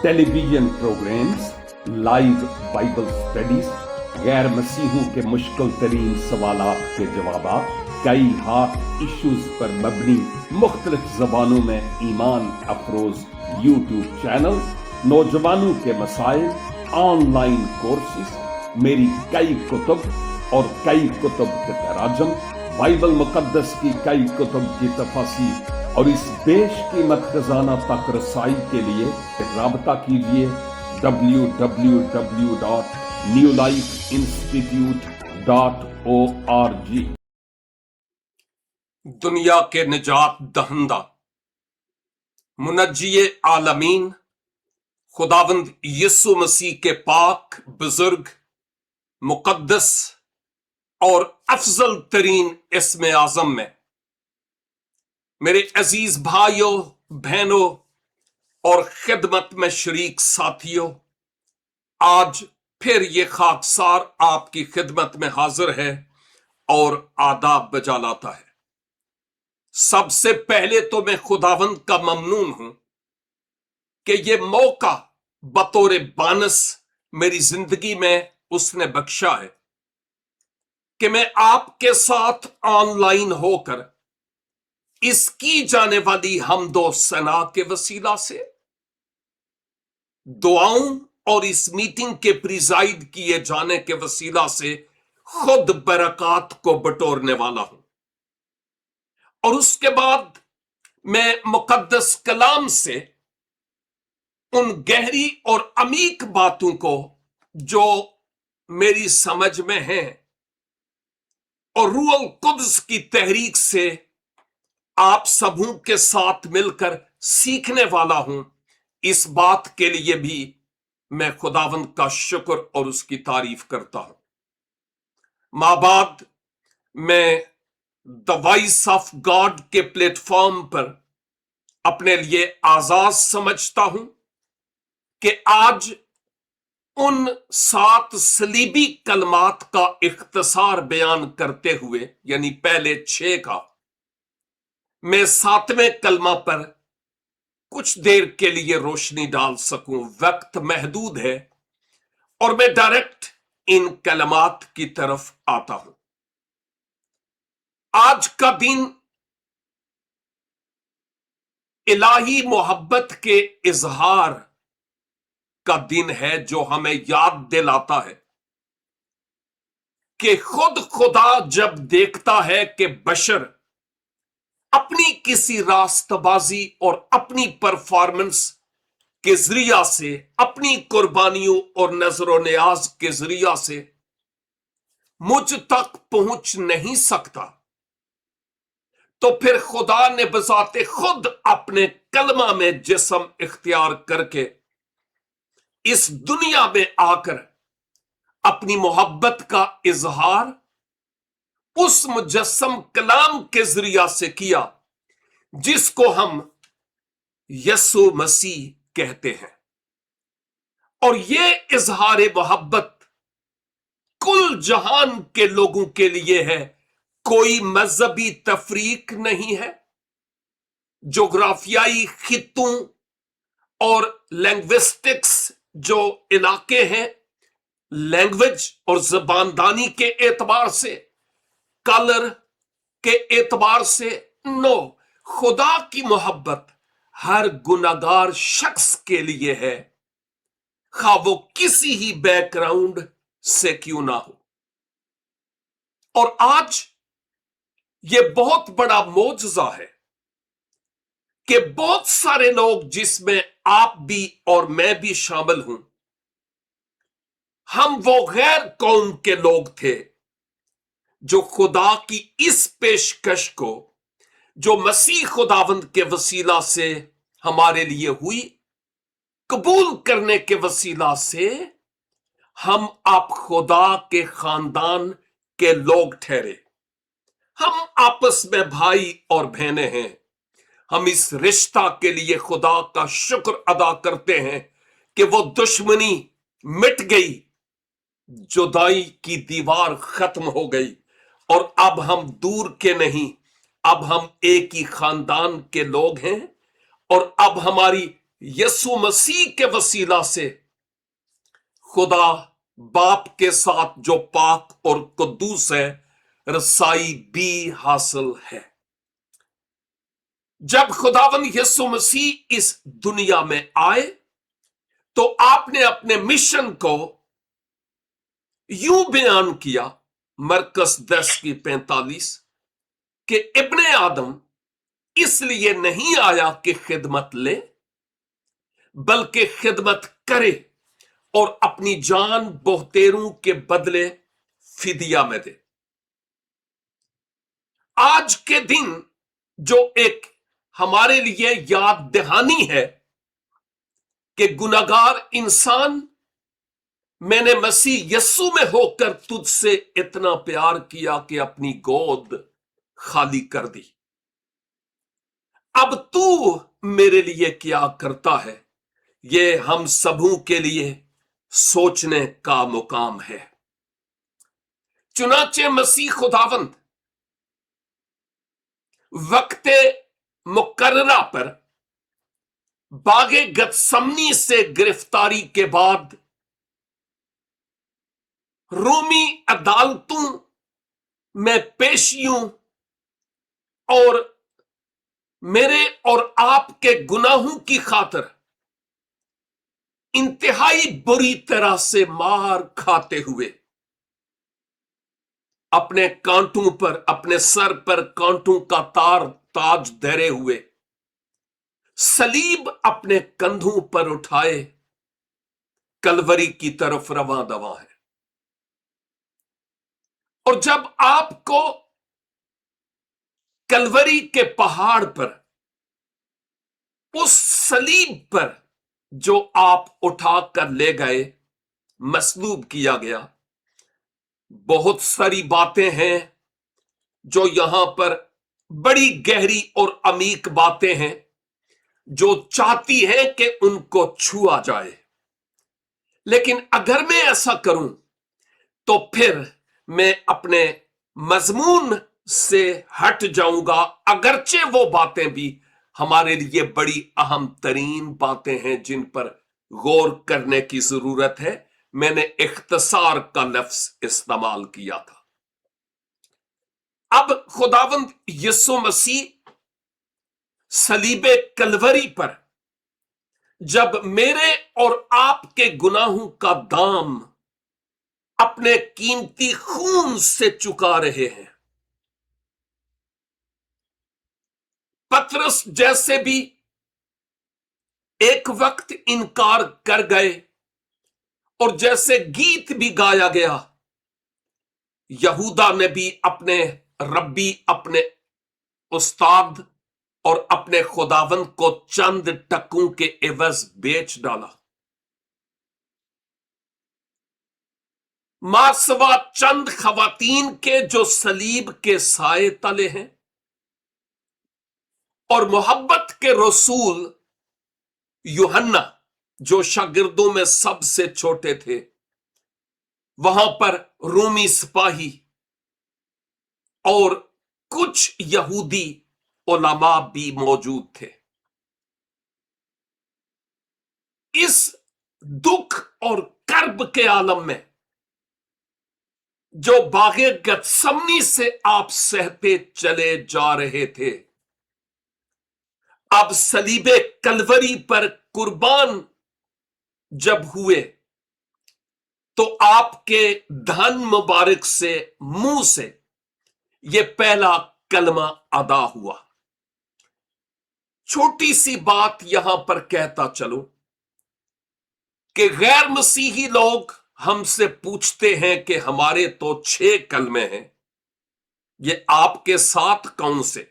Television programmes, live Bible studies, गैर मसीहों के मुश्किल तरीन सवालात के जवाब, कई हॉट इश्यूज पर मबनी मुख्तलिफ जबानों में ईमान अफरोज यूट्यूब चैनल, नौजवानों के मसाइल, ऑनलाइन कोर्सेज, मेरी कई कुतुब और कई कुतुब के तराजम, बाइबल मुकद्दस की कई कुतुब की तफासीर और इस बेशकीमत खजाना तक रसाई के लिए राबता कीजिए www.newlifeinstitute.org। दुनिया के निजात दहंदा मुनज्जिए आलमीन खुदावंद यीशु मसीह के पाक बुजुर्ग मुकद्दस और अफजल तरीन इस्म आजम में मेरे अजीज भाइयों, बहनों और खिदमत में शरीक साथियों, आज फिर ये खाकसार आपकी खिदमत में हाजिर है और आदाब बजा लाता है। सबसे पहले तो मैं खुदावंद का ममनून हूं कि ये मौका बतौर बानस मेरी जिंदगी में उसने बख्शा है कि मैं आपके साथ ऑनलाइन होकर इसकी जाने वाली हमदो सना के वसीला से दुआओं और इस मीटिंग के प्रिजाइड किए जाने के वसीला से खुद बरकत को बटोरने वाला हूं। और उसके बाद मैं मुकद्दस कलाम से उन गहरी और अमीक बातों को जो मेरी समझ में हैं और रूह कुद्स की तहरीक से आप सबों के साथ मिलकर सीखने वाला हूं, इस बात के लिए भी मैं खुदावंद का शुक्र और उसकी तारीफ करता हूं। माबाद मैं द वॉइस ऑफ गॉड के प्लेटफॉर्म पर अपने लिए आजाद समझता हूं कि आज उन 7 सलीबी कलमात का इख्तिसार बयान करते हुए, यानी पहले 6 का, मैं 7वें कलमा पर कुछ देर के लिए रोशनी डाल सकूं। वक्त महदूद है और मैं डायरेक्ट इन कलमात की तरफ आता हूं। आज का दिन इलाही मोहब्बत के इजहार का दिन है, जो हमें याद दिलाता है कि खुद खुदा जब देखता है कि बशर अपनी किसी रास्तबाजी और अपनी परफॉर्मेंस के जरिया से, अपनी कुर्बानियों और नजरो नियाज के जरिया से मुझ तक पहुंच नहीं सकता, तो फिर खुदा ने बजाते खुद अपने कलमा में जिस्म इख्तियार करके इस दुनिया में आकर अपनी मोहब्बत का इजहार उस मुजस्सम कलाम के जरिया से किया जिसको हम यीशु मसीह कहते हैं। और ये इजहार मोहब्बत कुल जहान के लोगों के लिए है, कोई मजहबी तफरीक नहीं है। जोग्राफियाई खित्तों और लैंग्विस्टिक्स जो इलाके हैं, लैंग्वेज और जबानदानी के एतबार से, कलर के एतबार से, नो, खुदा की मोहब्बत हर गुनाहगार शख्स के लिए है, खा वो किसी ही बैकग्राउंड से क्यों ना हो। और आज ये बहुत बड़ा मोजज़ा है कि बहुत सारे लोग, जिसमें आप भी और मैं भी शामिल हूं, हम वो गैर कौम के लोग थे जो खुदा की इस पेशकश को, जो मसीह खुदावंद के वसीला से हमारे लिए हुई, कबूल करने के वसीला से हम आप खुदा के खानदान के लोग ठहरे। हम आपस में भाई और बहनें हैं। हम इस रिश्ता के लिए खुदा का शुक्र अदा करते हैं कि वो दुश्मनी मिट गई, जुदाई की दीवार खत्म हो गई और अब हम दूर के नहीं, अब हम एक ही खानदान के लोग हैं और अब हमारी यसु मसीह के वसीला से खुदा बाप के साथ जो पाक और कद्दूस है, रसाई भी हासिल है। जब खुदावंद यसु मसीह इस दुनिया में आए तो आपने अपने मिशन को यूं बयान किया, मरकस 10:45, कि इब्ने आदम इसलिए नहीं आया कि खिदमत ले, बल्कि खिदमत करे और अपनी जान बहुतेरों के बदले फिदिया में दे। आज के दिन जो एक हमारे लिए याद दहानी है कि गुनाहगार इंसान, मैंने मसीह यस्सु में होकर तुझसे इतना प्यार किया कि अपनी गोद खाली कर दी। अब तू मेरे लिए क्या करता है, ये हम सबों के लिए सोचने का मुकाम है। चुनाचे मसीह खुदावंद वक्ते मुकर्ररा पर बागे गतसमनी से गिरफ्तारी के बाद रोमी अदालतों में पेशियों और मेरे और आपके गुनाहों की खातिर इंतहाई बुरी तरह से मार खाते हुए, अपने कांटों पर, अपने सर पर कांटों का ताज धरे हुए, सलीब अपने कंधों पर उठाए कलवरी की तरफ रवां दवा है। और जब आपको कलवरी के पहाड़ पर, उस सलीब पर जो आप उठाकर ले गए, मसलूब किया गया, बहुत सारी बातें हैं जो यहां पर बड़ी गहरी और अमीक बातें हैं जो चाहती हैं कि उनको छुआ जाए। लेकिन अगर मैं ऐसा करूं तो फिर मैं अपने मजमून से हट जाऊंगा, अगरचे वो बातें भी हमारे लिए बड़ी अहम तरीन बातें हैं जिन पर गौर करने की जरूरत है। मैंने इख्तिसार का लफ्ज इस्तेमाल किया था। अब खुदावंद यीशु मसीह सलीबे कलवरी पर जब मेरे और आपके गुनाहों का दाम अपने कीमती खून से चुका रहे हैं, पतरस जैसे भी एक वक्त इनकार कर गए और जैसे गीत भी गाया गया, यहूदा ने भी अपने रब्बी, अपने उस्ताद और अपने खुदावंद को चंद टकों के एवज बेच डाला। मासवा चंद खवातीन के जो सलीब के साए तले हैं और मोहब्बत के रसूल यूहन्ना जो शागिर्दों में सबसे छोटे थे, वहां पर रोमी सिपाही और कुछ यहूदी उलमा भी मौजूद थे। इस दुख और कर्ब के आलम में जो बागे गतसमनी से आप सहते चले जा रहे थे, अब सलीबे कलवरी पर कुर्बान जब हुए तो आपके धन मुबारक से, मुंह से यह पहला कलमा अदा हुआ। छोटी सी बात यहां पर कहता चलो कि गैर मसीही लोग हमसे पूछते हैं कि हमारे तो 6 कलमे हैं, ये आपके 7 कौन से?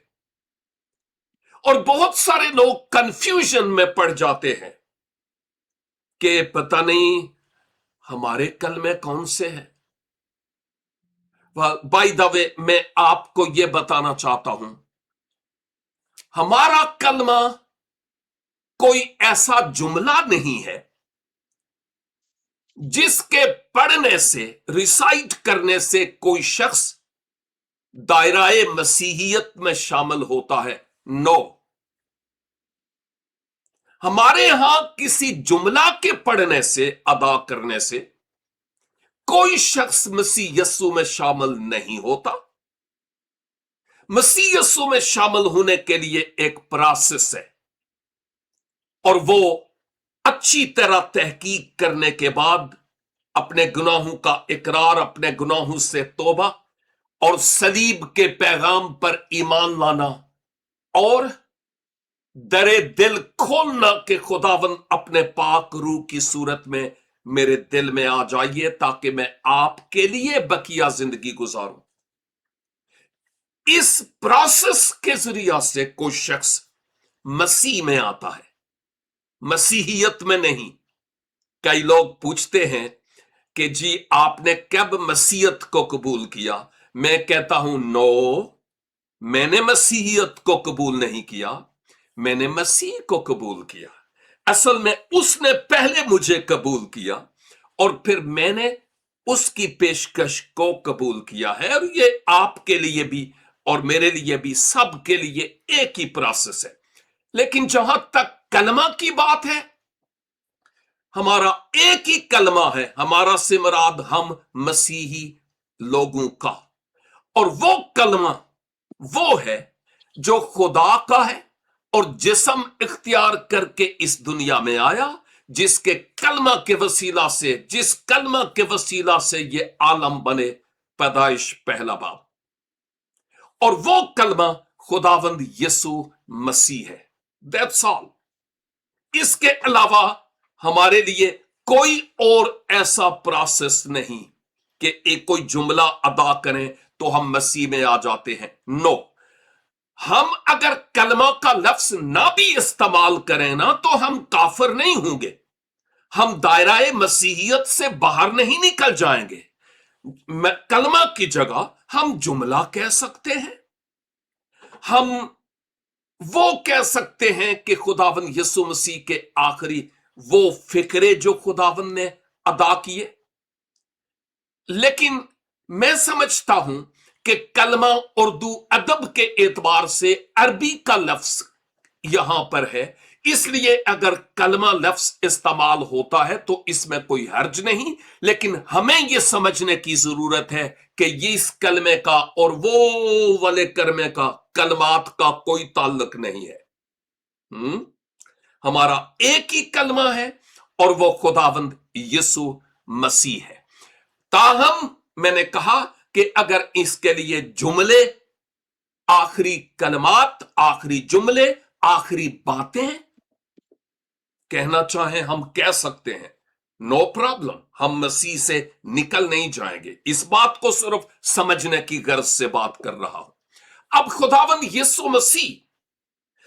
और बहुत सारे लोग कंफ्यूजन में पड़ जाते हैं कि पता नहीं हमारे कलमे कौन से हैं। बाय द वे, मैं आपको यह बताना चाहता हूं, हमारा कलमा कोई ऐसा जुमला नहीं है जिसके पढ़ने से, रिसाइट करने से कोई शख्स दायराए मसीहियत में शामिल होता है। नो, हमारे यहां किसी जुमला के पढ़ने से, अदा करने से कोई शख्स मसीह यस्सु में शामिल नहीं होता। मसीह यस्सु में शामिल होने के लिए एक प्रोसेस है, और वो अच्छी तरह तहकीक करने के बाद अपने गुनाहों का इकरार, अपने गुनाहों से तौबा और सलीब के पैगाम पर ईमान लाना और दरे दिल खोलना कि खुदावन अपने पाक रूह की सूरत में मेरे दिल में आ जाइए ताकि मैं आपके लिए बकिया जिंदगी गुजारूं। इस प्रोसेस के जरिया से कोई शख्स मसीह में आता है, मसीहियत में नहीं। कई लोग पूछते हैं कि जी आपने कब मसीहत को कबूल किया? मैं कहता हूं नो, मैंने मसीहियत को कबूल नहीं किया, मैंने मसीह को कबूल किया। असल में उसने पहले मुझे कबूल किया और फिर मैंने उसकी पेशकश को कबूल किया है। और ये आपके लिए भी और मेरे लिए भी, सबके लिए एक ही प्रोसेस है। लेकिन जहां तक कलमा की बात है, हमारा एक ही कलमा है, हमारा से मुराद हम मसीही लोगों का, और वो कलमा वो है जो खुदा का है और जिस्म इख्तियार करके इस दुनिया में आया, जिसके कलमा के वसीला से, जिस कलमा के वसीला से ये आलम बने। पैदाइश पहला बाब, और वो कलमा खुदावंद यीशु मसीह है। That's all. इसके अलावा हमारे लिए कोई और ऐसा प्रोसेस नहीं कि एक कोई जुमला अदा करें तो हम मसीह में आ जाते हैं। नो, हम अगर कलमा का लफ्ज ना भी इस्तेमाल करें ना तो हम काफिर नहीं होंगे, हम दायराए मसीहियत से बाहर नहीं निकल जाएंगे। कलमा की जगह हम जुमला कह सकते हैं, हम वो कह सकते हैं कि खुदावन यीशु मसीह के आखिरी वो फिक्रे जो खुदावन ने अदा किए। लेकिन मैं समझता हूं कि कलमा उर्दू अदब के एतबार से अरबी का लफ्ज यहां पर है, इसलिए अगर कलमा लफ्ज इस्तेमाल होता है तो इसमें कोई हर्ज नहीं। लेकिन हमें यह समझने की जरूरत है कि ये इस कलमे का और वो वाले कलमे का, कलमात का कोई ताल्लुक नहीं है। हमारा एक ही कलमा है और वो खुदावंद यीशु मसीह है। ताहम मैंने कहा कि अगर इसके लिए जुमले, आखिरी कलमात, आखिरी जुमले, आखिरी बातें कहना चाहें, हम कह सकते हैं, नो प्रॉब्लम, हम मसीह से निकल नहीं जाएंगे। इस बात को सिर्फ समझने की गर्ज से बात कर रहा हूं। अब खुदावंद यीशु मसीह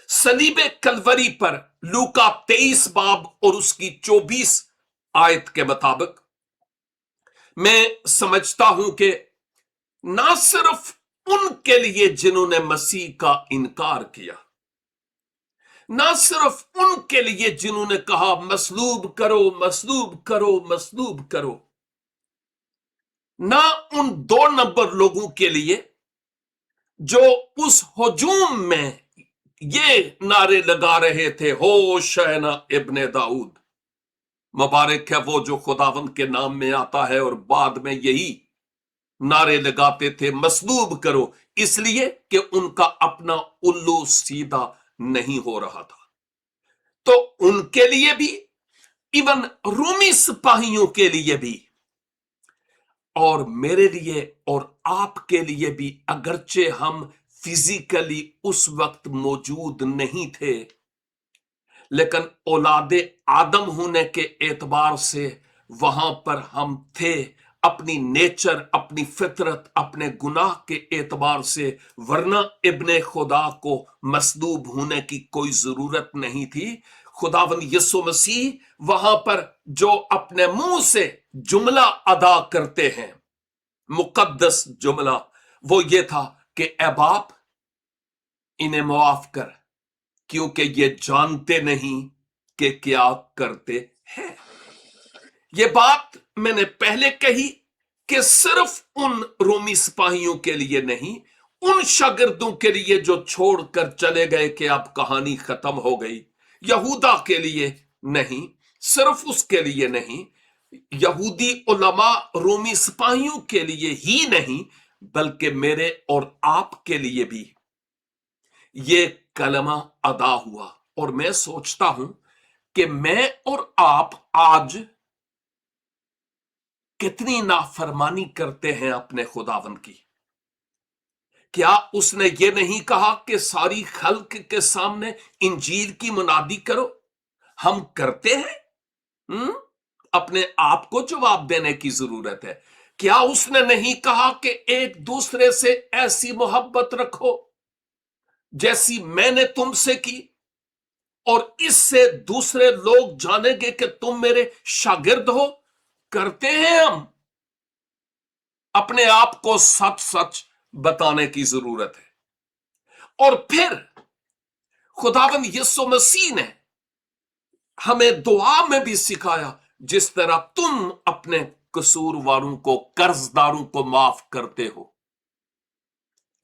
सलीबे कलवरी पर लूका 23 बाब और उसकी 24 आयत के मुताबिक मैं समझता हूं कि ना सिर्फ उनके लिए जिन्होंने मसीह का इनकार किया, ना सिर्फ उनके लिए जिन्होंने कहा मसलूब करो, मसलूब करो, मसलूब करो, ना उन 2 नंबर लोगों के लिए जो उस हुजूम में ये नारे लगा रहे थे, होशैना इब्ने दाऊद, मुबारक है वो जो खुदावंद के नाम में आता है, और बाद में यही नारे लगाते थे मसलूब करो, इसलिए कि उनका अपना उल्लू सीधा नहीं हो रहा था। तो उनके लिए भी, इवन रूमी सिपाहियों के लिए भी, और मेरे लिए और आपके लिए भी, अगरचे हम फिजिकली उस वक्त मौजूद नहीं थे, लेकिन औलादे आदम होने के एतबार से वहां पर हम थे, अपनी नेचर, अपनी फितरत, अपने गुनाह के एतबार से। वरना इब्ने खुदा को मसलूब होने की कोई जरूरत नहीं थी। खुदावंद यीशु मसीह वहां पर जो अपने मुंह से जुमला अदा करते हैं, मुकद्दस जुमला, वो ये था कि ऐ बाप, इन्हें माफ कर, क्योंकि ये जानते नहीं कि क्या करते हैं। ये बात मैंने पहले कही कि सिर्फ उन रोमी सिपाहियों के लिए नहीं, उन शागिर्दों के लिए जो छोड़कर चले गए कि अब कहानी खत्म हो गई, यहूदा के लिए नहीं, सिर्फ उसके लिए नहीं, यहूदी उलमा रोमी सिपाहियों के लिए ही नहीं, बल्कि मेरे और आपके लिए भी ये कलमा अदा हुआ। और मैं सोचता हूं कि मैं और आप आज कितनी नाफरमानी करते हैं अपने खुदावंद की। क्या उसने ये नहीं कहा कि सारी खल्क के सामने इंजील की मुनादी करो? हम करते हैं। अपने आप को जवाब देने की जरूरत है। क्या उसने नहीं कहा कि एक दूसरे से ऐसी मोहब्बत रखो जैसी मैंने तुमसे की, और इससे दूसरे लोग जानेंगे कि तुम मेरे शागिर्द हो? करते हैं हम। अपने आप को सच सच बताने की जरूरत है। और फिर खुदावंद यीशु मसीह ने हमें दुआ में भी सिखाया, जिस तरह तुम अपने कसूरवारों को, कर्जदारों को माफ करते हो,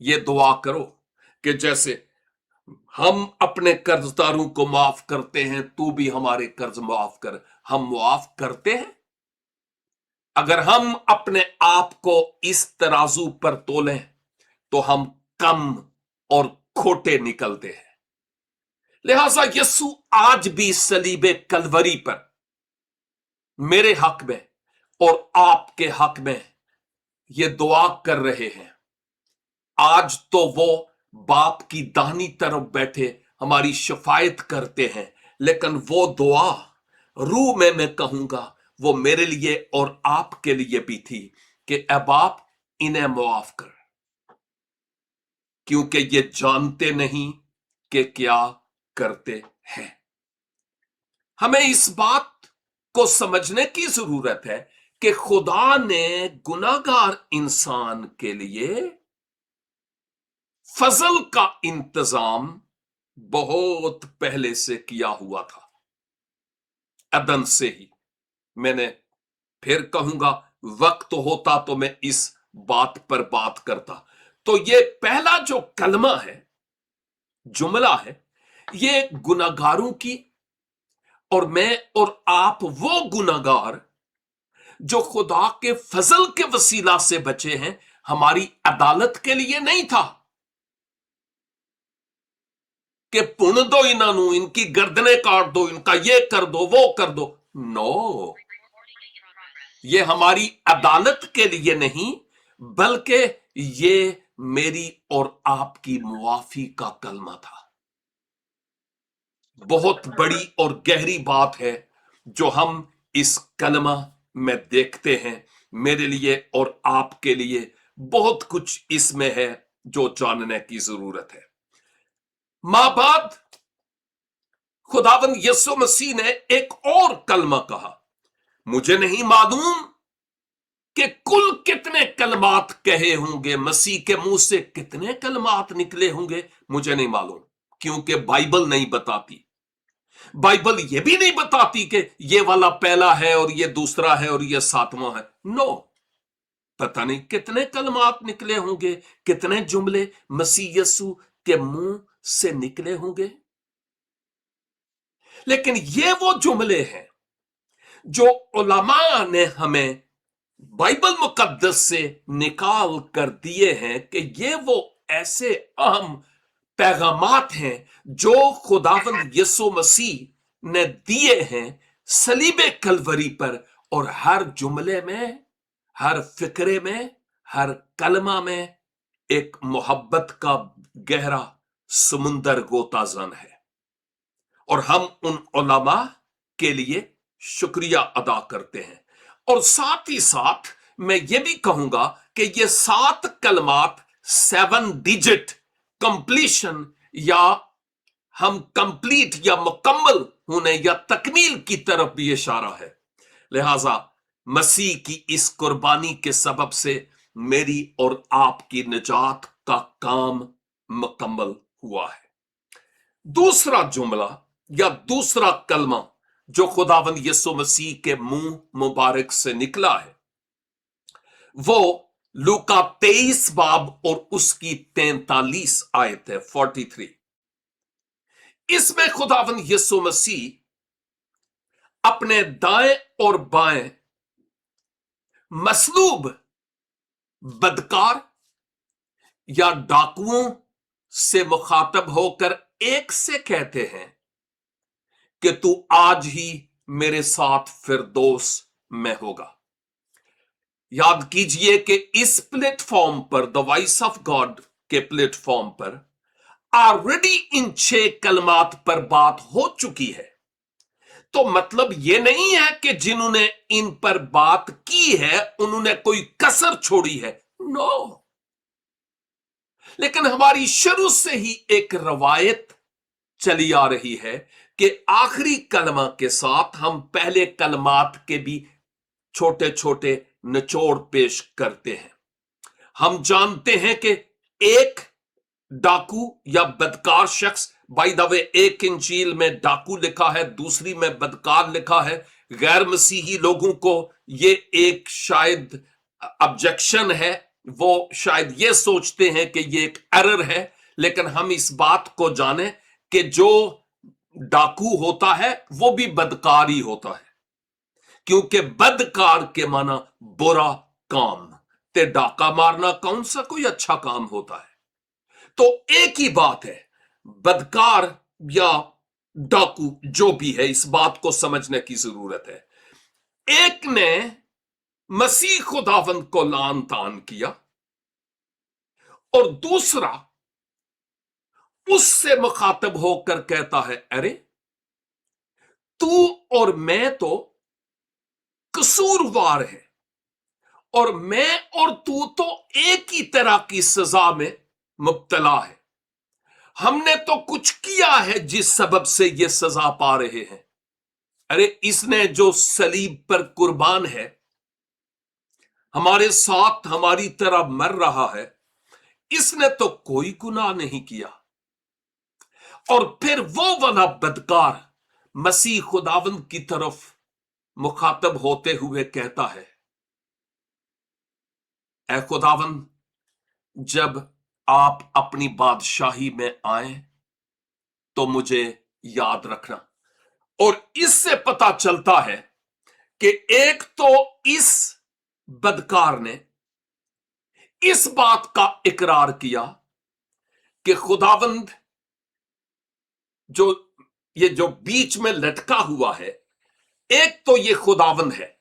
ये दुआ करो कि जैसे हम अपने कर्जदारों को माफ करते हैं, तू भी हमारे कर्ज माफ कर। हम माफ करते हैं? अगर हम अपने आप को इस तराजू पर तोलें तो हम कम और खोटे निकलते हैं। लिहाजा यीशु आज भी सलीबे कलवरी पर मेरे हक में और आपके हक में ये दुआ कर रहे हैं। आज तो वो बाप की दाहिनी तरफ बैठे हमारी शफायत करते हैं, लेकिन वो दुआ रूह में मैं कहूंगा वो मेरे लिए और आपके लिए भी थी कि ऐ बाप, इन्हें माफ कर, क्योंकि ये जानते नहीं कि क्या करते हैं। हमें इस बात को समझने की जरूरत है कि खुदा ने गुनाहगार इंसान के लिए फजल का इंतजाम बहुत पहले से किया हुआ था, अदन से ही। मैंने फिर कहूंगा, वक्त होता तो मैं इस बात पर बात करता। तो ये पहला जो कलमा है, जुमला है, ये गुनाहगारों की, और मैं और आप वो गुनाहगार जो खुदा के फजल के वसीला से बचे हैं, हमारी अदालत के लिए नहीं था कि पुन दो इन्हों, इनकी गर्दनें काट दो, इनका ये कर दो, वो कर दो। नो, ये हमारी अदालत के लिए नहीं, बल्कि ये मेरी और आपकी मुआफी का कलमा था। बहुत बड़ी और गहरी बात है जो हम इस कलमा में देखते हैं। मेरे लिए और आपके लिए बहुत कुछ इसमें है जो जानने की जरूरत है। मां बाद खुदावंद यीशु मसीह ने एक और कलमा कहा। मुझे नहीं मालूम कि कुल कितने कलमात कहे होंगे, मसीह के मुंह से कितने कलमात निकले होंगे, मुझे नहीं मालूम, क्योंकि बाइबल नहीं बताती। बाइबल ये भी नहीं बताती कि ये वाला पहला है और ये दूसरा है और ये सातवां है। नो, पता नहीं कितने कलमात निकले होंगे, कितने जुमले मसीह यीशु के मुंह से निकले होंगे। लेकिन ये वो जुमले हैं जो उलमा ने हमें बाइबल मुकद्दस से निकाल कर दिए हैं कि ये वो ऐसे अहम पैगामात हैं जो खुदावंद यीशु मसीह ने दिए हैं सलीबे कलवरी पर। और हर जुमले में, हर फिक्रे में, हर कलमा में एक मोहब्बत का गहरा समुंदर गोताजन है। और हम उन उलमा के लिए शुक्रिया अदा करते हैं। और साथ ही साथ मैं ये भी कहूंगा कि ये 7 कलमात 7 डिजिट कंप्लीशन, या हम कंप्लीट या मुकम्मल होने या तकमील की तरफ भी इशारा है। लिहाजा मसीह की इस कुर्बानी के सबब से मेरी और आपकी निजात का काम मुकम्मल हुआ है। दूसरा जुमला या दूसरा कलमा जो खुदावंद यीशु मसीह के मुंह मुबारक से निकला है, वो लूका 23 बाब और उसकी 43 आयत है, 43। इसमें खुदावंद यीशु मसीह अपने दाएं और बाएं मसलूब बदकार या डाकुओं से मुखातब होकर एक से कहते हैं कि तू आज ही मेरे साथ फिरदौस में होगा। याद कीजिए कि इस प्लेटफॉर्म पर, द वॉइस ऑफ गॉड के प्लेटफॉर्म पर ऑलरेडी इन 6 कलमात पर बात हो चुकी है। तो मतलब यह नहीं है कि जिन्होंने इन पर बात की है उन्होंने कोई कसर छोड़ी है, नो। लेकिन हमारी शुरू से ही एक रवायत चली आ रही है कि आखिरी कलमा के साथ हम पहले कलमात के भी छोटे छोटे निचोड़ पेश करते हैं। हम जानते हैं कि एक डाकू या बदकार शख्स, बाय द वे एक इंजील में डाकू लिखा है, दूसरी में बदकार लिखा है। गैर मसीही लोगों को ये एक शायद ऑब्जेक्शन है, वो शायद ये सोचते हैं कि ये एक एरर है। लेकिन हम इस बात को जाने कि जो डाकू होता है वो भी बदकार ही होता है, क्योंकि बदकार के माना बुरा काम, ते डाका मारना कौन सा कोई अच्छा काम होता है। तो एक ही बात है, बदकार या डाकू जो भी है, इस बात को समझने की जरूरत है। एक ने मसीह खुदावंद को लान तान किया और दूसरा उससे मुखातब होकर कहता है, अरे तू और मैं तो कसूरवार है और मैं और तू तो एक ही तरह की सजा में मुब्तला है। हमने तो कुछ किया है जिस सबब से ये सजा पा रहे हैं। अरे इसने जो सलीब पर कुर्बान है, हमारे साथ हमारी तरह मर रहा है, इसने तो कोई गुनाह नहीं किया। और फिर वो वाला बदकार मसीह खुदावंद की तरफ मुखातब होते हुए कहता है, ऐ खुदावंद, जब आप अपनी बादशाही में आए तो मुझे याद रखना। और इससे पता चलता है कि एक तो इस बदकार ने इस बात का इकरार किया कि खुदावंद जो बीच में लटका हुआ है, एक तो ये खुदावंद है,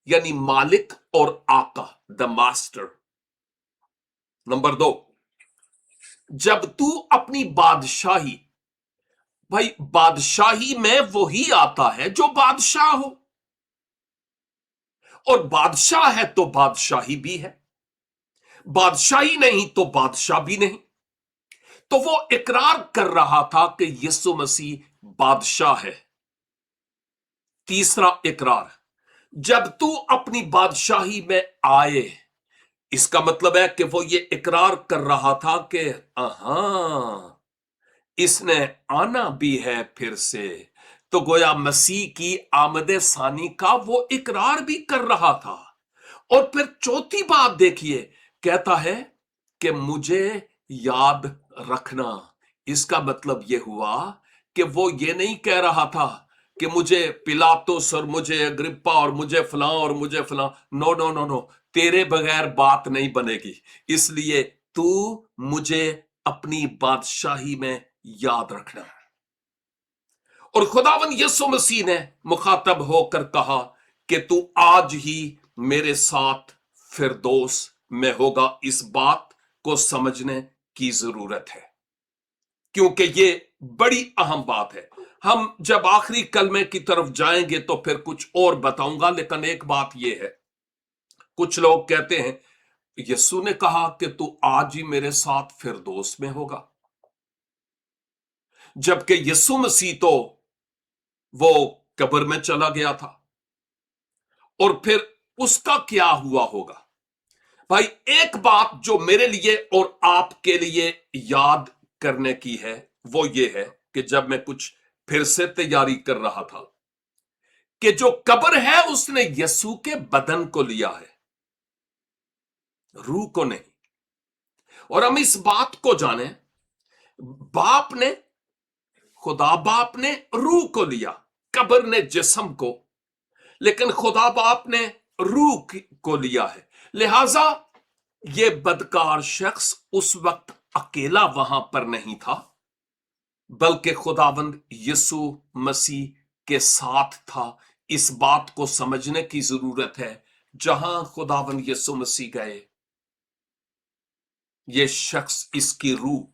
यानी मालिक और आका, द मास्टर। नंबर 2, जब तू अपनी बादशाही, भाई बादशाही में वही आता है जो बादशाह हो, और बादशाह है तो बादशाही भी है, बादशाही नहीं तो बादशाह भी नहीं। तो वो इकरार कर रहा था कि यीशु मसीह बादशाह है। तीसरा इकरार, जब तू अपनी बादशाही में आए, इसका मतलब है कि वो ये इकरार कर रहा था कि इसने आना भी है फिर से। तो गोया मसीह की आमदे सानी का वो इकरार भी कर रहा था। और फिर चौथी बात देखिए, कहता है कि मुझे याद रखना। इसका मतलब यह हुआ कि वो ये नहीं कह रहा था कि मुझे पिलातुस और मुझे अग्रिप्पा और मुझे फलां और मुझे फलां। नो नो नो नो, तेरे बगैर बात नहीं बनेगी, इसलिए तू मुझे अपनी बादशाही में याद रखना। और खुदावंद यीशु मसीह ने मुखातब होकर कहा कि तू आज ही मेरे साथ फिरदौस में होगा। इस बात को समझने की जरूरत है, क्योंकि ये बड़ी अहम बात है। हम जब आखिरी कलमे की तरफ जाएंगे तो फिर कुछ और बताऊंगा, लेकिन एक बात यह है, कुछ लोग कहते हैं यीशु ने कहा कि तू आज ही मेरे साथ फिरदौस में होगा, जबकि यीशु मसीह तो वो कब्र में चला गया था। और फिर उसका क्या हुआ होगा? भाई एक बात जो मेरे लिए और आपके लिए याद करने की है वो ये है कि जब मैं कुछ फिर से तैयारी कर रहा था कि जो कब्र है उसने यीशु के बदन को लिया है, रूह को नहीं। और हम इस बात को जाने, बाप ने खुदा बाप ने रूह को लिया, कब्र ने जिस्म को, लेकिन खुदा बाप ने रूह को लिया है। लिहाजा ये बदकार शख्स उस वक्त अकेला वहां पर नहीं था, बल्कि खुदावंद यीशु मसीह के साथ था। इस बात को समझने की जरूरत है, जहां खुदावंद यीशु मसीह गए, ये शख्स, इसकी रूह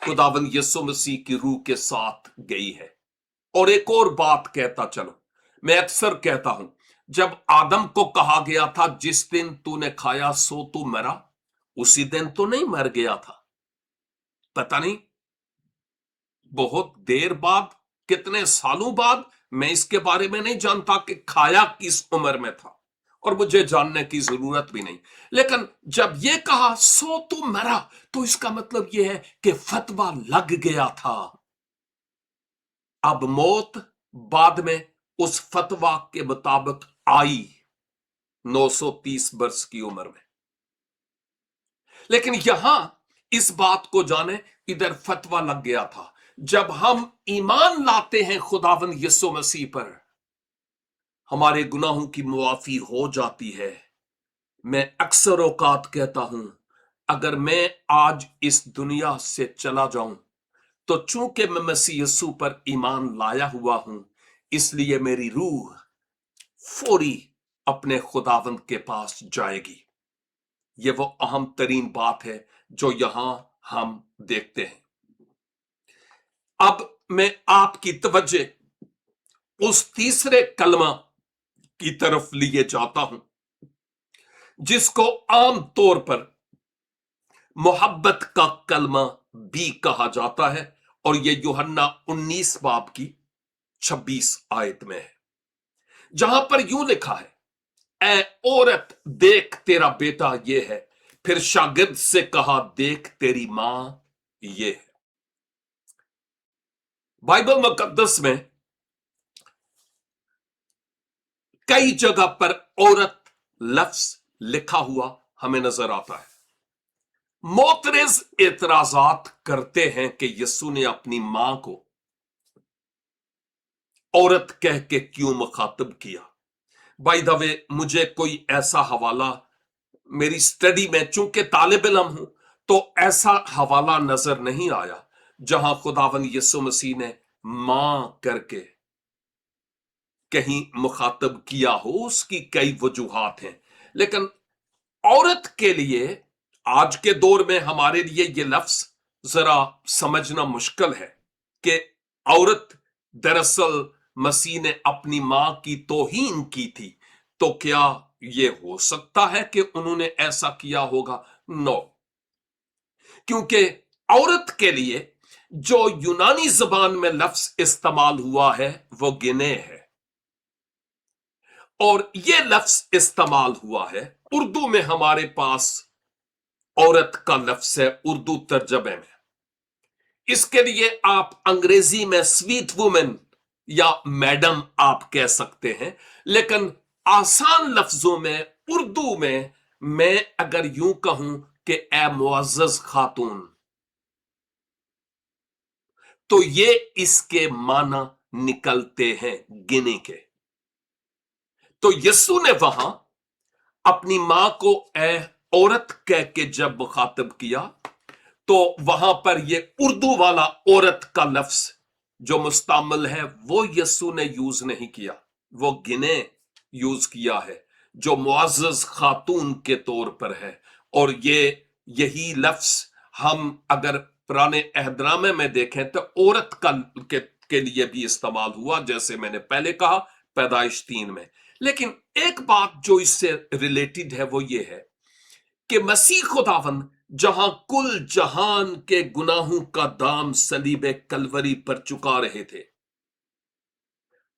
खुदावंद यीशु मसीह की रूह के साथ गई है। और एक और बात कहता चलो, मैं अक्सर कहता हूं, जब आदम को कहा गया था जिस दिन तूने खाया सो तू मरा, उसी दिन तो नहीं मर गया था। पता नहीं बहुत देर बाद, कितने सालों बाद, मैं इसके बारे में नहीं जानता कि खाया किस उम्र में था, और मुझे जानने की जरूरत भी नहीं। लेकिन जब यह कहा सो तू मरा, तो इसका मतलब यह है कि फतवा लग गया था। अब मौत बाद में उस फतवा के मुताबिक आई 930 वर्ष की उम्र में। लेकिन यहां इस बात को जाने, इधर फतवा लग गया था। जब हम ईमान लाते हैं खुदावंद यीशु मसीह पर, हमारे गुनाहों की मुआफी हो जाती है। मैं अक्सर औकात कहता हूं, अगर मैं आज इस दुनिया से चला जाऊं, तो चूंकि मैं मसीह यीशु पर ईमान लाया हुआ हूं, इसलिए मेरी रूह फौरी अपने खुदावंद के पास जाएगी। यह वो अहम तरीन बात है जो यहां हम देखते हैं। अब मैं आपकी तवज्जो उस तीसरे कलमा की तरफ लिए जाता हूं, जिसको आम तौर पर मोहब्बत का कलमा भी कहा जाता है, और यह यूहन्ना 19 बाब की 26 आयत में है, जहां पर यूं लिखा है, ऐ औरत देख तेरा बेटा ये है। फिर शागिर्द से कहा, देख तेरी मां ये है। बाइबल मुकद्दस में कई जगह पर औरत लफ्ज लिखा हुआ हमें नजर आता है। मोतरज एतराजात करते हैं कि यीशु ने अपनी मां को औरत कह के क्यों मुखातिब किया। बाय द वे, मुझे कोई ऐसा हवाला मेरी स्टडी में, चूंकि तालिब इल्म हूं, तो ऐसा हवाला नजर नहीं आया जहां खुदावंद यीशु मसीह ने मां करके कहीं मुखातब किया हो। उसकी कई वजूहात हैं, लेकिन औरत के लिए आज के दौर में हमारे लिए यह लफ्ज जरा समझना मुश्किल है कि औरत दरअसल मसीह ने अपनी मां की तौहीन की थी। तो क्या यह हो सकता है कि उन्होंने ऐसा किया होगा? नो, क्योंकि औरत के लिए जो यूनानी जबान में लफ्ज इस्तेमाल हुआ है वो गिने है, और यह लफ्ज इस्तेमाल हुआ है उर्दू में। हमारे पास औरत का लफ्ज है उर्दू तर्जमे में। इसके लिए आप अंग्रेजी में स्वीट वुमेन या मैडम आप कह सकते हैं, लेकिन आसान लफ्जों में उर्दू में मैं अगर यूं कहूं कि ए मुअज़्ज़ज़ खातून, तो ये इसके माना निकलते हैं गिने के। तो यीशु ने वहां अपनी मां को ए औरत कह के जब मुखातिब किया, तो वहां पर यह उर्दू वाला औरत का लफ्ज जो मुस्तामिल है वो यीशु ने यूज नहीं किया, वो गिने यूज किया है, जो मुअज़्ज़ज़ खातून के तौर पर है। और यही लफ्ज हम अगर पुराने अहदनामे में देखें तो औरत के लिए भी इस्तेमाल हुआ, जैसे मैंने पहले कहा पैदाइश 3 में। लेकिन एक बात जो इससे रिलेटेड है वो ये है कि मसीह खुदावंद जहां कुल जहान के गुनाहों का दाम सलीबे कलवरी पर चुका रहे थे,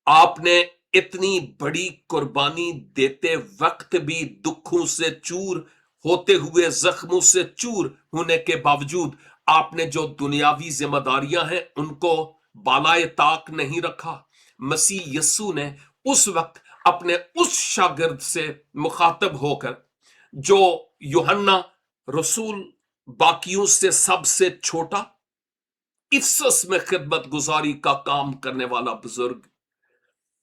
आपने इतनी बड़ी कुर्बानी देते वक्त भी दुखों से चूर होते हुए, जख्मों से चूर होने के बावजूद, आपने जो दुनियावी जिम्मेदारियां हैं उनको बालाए ताक नहीं रखा। मसीह यीशु ने उस वक्त अपने उस शागिर्द से मुखातब होकर, जो यूहन्ना रसूल बाकियों से सबसे छोटा, इफसस में खिदमत गुजारी का काम करने वाला बुजुर्ग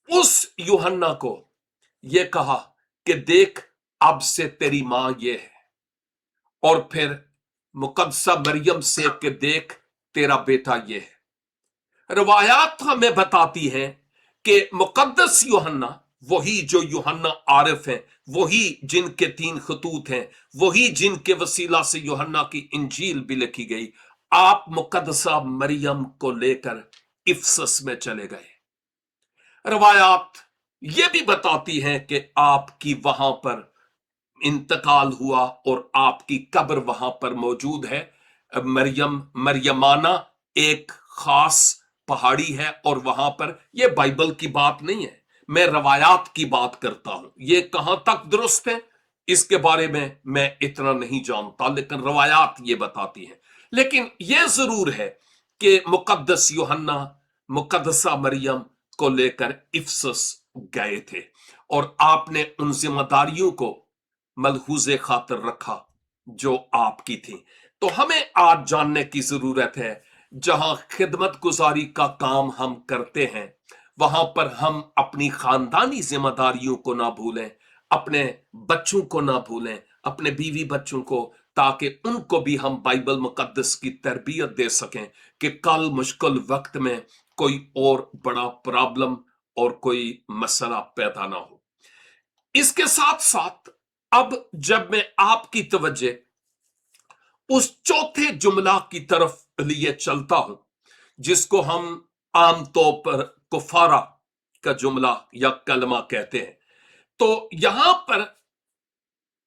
उस यूहन्ना को यह कहा कि देख, अब से तेरी मां ये है, और फिर मुकद्दसा मरियम से कि देख तेरा बेटा ये है। रवायात हमें बताती हैं कि मुकद्दस यूहन्ना, वही जो यूहन्ना आरिफ हैं, वही जिनके 3 खतूत हैं, वही जिनके वसीला से यूहन्ना की इंजील भी लिखी गई, आप मुकद्दसा मरियम को लेकर इफसस में चले गए। रवायात ये भी बताती हैं कि आपकी वहां पर इंतकाल हुआ और आपकी कब्र वहां पर मौजूद है। मरियमाना एक खास पहाड़ी है और वहां पर, यह बाइबल की बात नहीं है, मैं रवायात की बात करता हूं। यह कहां तक दुरुस्त है इसके बारे में मैं इतना नहीं जानता, लेकिन रवायात ये बताती हैं। लेकिन यह जरूर है कि मुकद्दस यूहन्ना मुकद्दसा मरियम को लेकर इफसस गए थे और आपने उन जिम्मेदारियों को मलहूज़े खातिर रखा जो आपकी थी। तो हमें आज जानने की जरूरत है, जहां खिदमत गुजारी का काम हम करते हैं वहां पर हम अपनी खानदानी जिम्मेदारियों को ना भूलें, अपने बच्चों को ना भूलें, अपने बीवी बच्चों को, ताकि उनको भी हम बाइबल मुकद्दस की तरबियत दे सकें कि कल मुश्किल वक्त में कोई और बड़ा प्रॉब्लम और कोई मसला पैदा ना हो। इसके साथ साथ अब जब मैं आपकी तवज्जो उस चौथे जुमला की तरफ लिए चलता हूं, जिसको हम आमतौर पर कुफारा का जुमला या कलमा कहते हैं, तो यहां पर